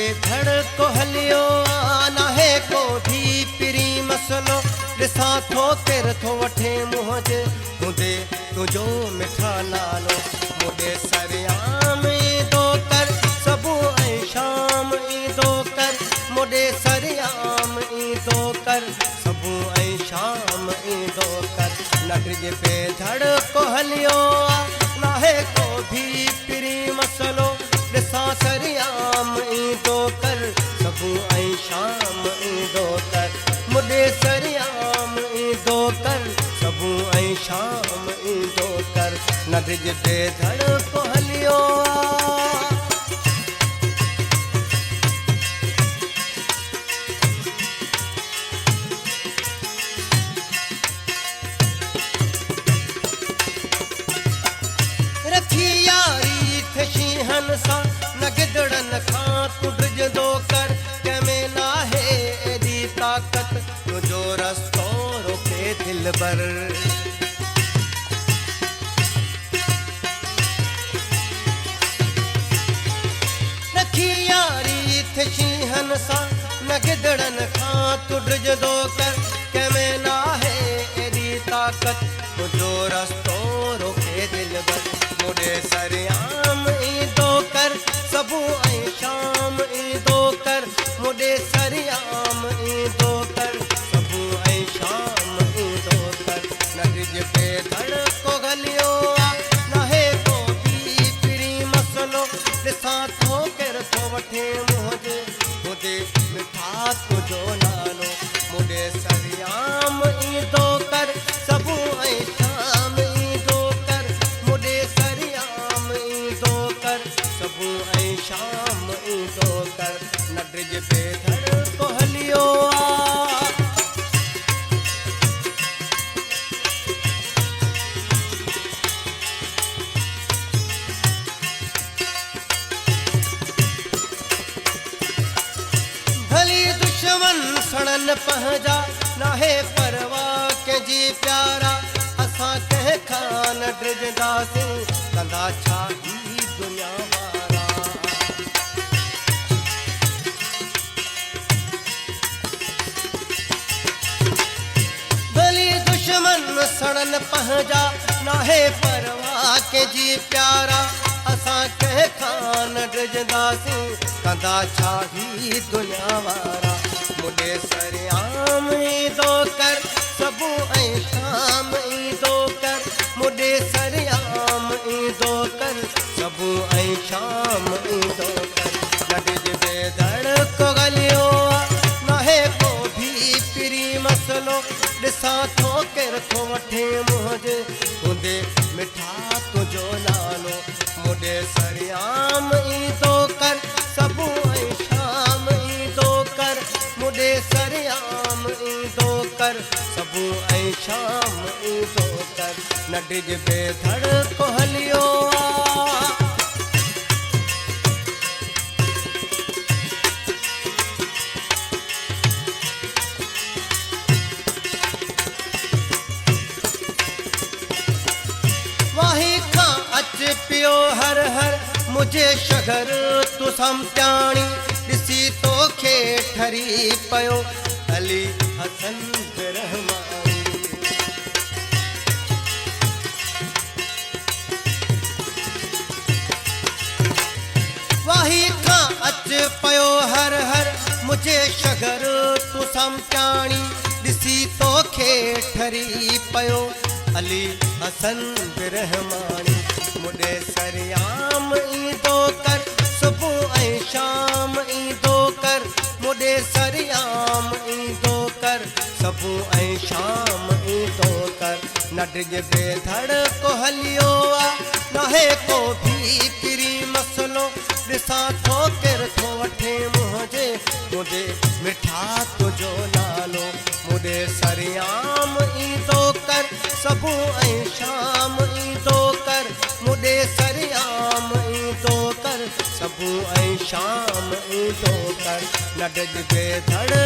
बेधड़ को हलियो नाहे को भी पिरी मसलो ॾिसां थो केर थो वठे मुंहुं जे मुंदे तुंहिंजो मिठा नालो मुंडे सरियाम ईंदो कर सबू ऐं शाम ईंदो कर मुंडे सरियाम ईंदो कर सबू ऐं शाम ईंदो कर नगरिज बेधड़ को हलियो नाहे को भी पिरी मसलो ॾिसां सरियाम ईंदो कर सबू ऐं शाम ईंदो कर मुंडे सरियाम ईंदो कर सबू ऐं शाम ईंदो कर नगरिज बेधड़ को हलियो रखी यारी थे शींहन सां न गिदड़न खां तू डिॼंदो कर कंहिंमें नाहे एॾी ताक़त तुंहिंजो रस्तो रोके दिलबर रखी यारी थे शींहन सां न गिदड़न खां तू डिॼंदो कर कंहिंमें नाहे एॾी ताक़त तुंहिंजो रस्तो रोके दिलबर मुंडे सरियाम ईंदो कर सबू ऐं शाम ईंदो कर मुंडे सरियाम ईंदो कर सबू ऐं शाम ईंदो कर नगरिज बेधड़ को हलियो नाहे को भी पिरी मसलो ॾिसां थो केर थो वठे मुंहुं जे मुंदे मिठा तुंहिंजो नालो मुंडे सरियाम ईंदो कर सबू ऐं शाम ईंदो कर मुंडे सरियाम ईंदो कर सबू ऐं शाम ईंदो कर नगरिज बेधड़ को हलियो भली दुश्मन सड़न पंहिंजा नाहे परवाह कंहिंजी प्यारा असां कंहिं खां न डिॼंदासीं कंदा छा ही दुनिया वारा भली दुश्मन सड़न पंहिंजा नाहे परवाह कंहिंजी प्यारा असां कंहिं खां न डिॼंदासीं कंदा छा ही दुनिया वारा मुंडे सरियाम ईंदो कर सबू ऐं शाम ईंदो कर मुंडे सरियाम ईंदो कर सबू ऐं शाम ईंदो कर नगरिज बेधड़ को हलियो नाहे को भी पिरी मसलो ॾिसां थो केर थो वठे मुंहुं जे मुंदे मिठा तुंहिंजो नालो मुंडे सरियाम ईंदो कर सबू ऐं शाम ईंदो कर मुंडे सरियाम ईंदो कर सबू ऐं शाम ईंदो कर नगरिज बेधड़ को हलियो वाही खां अच पियो हर हर मुझे शगर तू सम्झाणी ॾिसी तोखे ठरी पियो अली हसन रहमानी वाही खां अच पियो हर हर मुझे शगर तू सम्झाणी ॾिसी तोखे ठरी पियो अली हसन रहमानी मुंडे सरियाम ईंदो कर सबू ऐं शाम ईंदो कर मुंडे सरियाम ईंदो कर सबू ऐं शाम ईंदो कर नगरिज बेधड़ को हलियो नाहे को भी पिरी मसलो ॾिसां थो केर थो वठे मुंहुं जे मुंडे मिठा तुंहिंजो नालो मुंडे सरियाम ईंदो कर सबू ऐं शाम ईंदो कर मुंडे सरियाम ईंदो कर सबू ऐं शाम ईंदो कर नगरिज बेधड़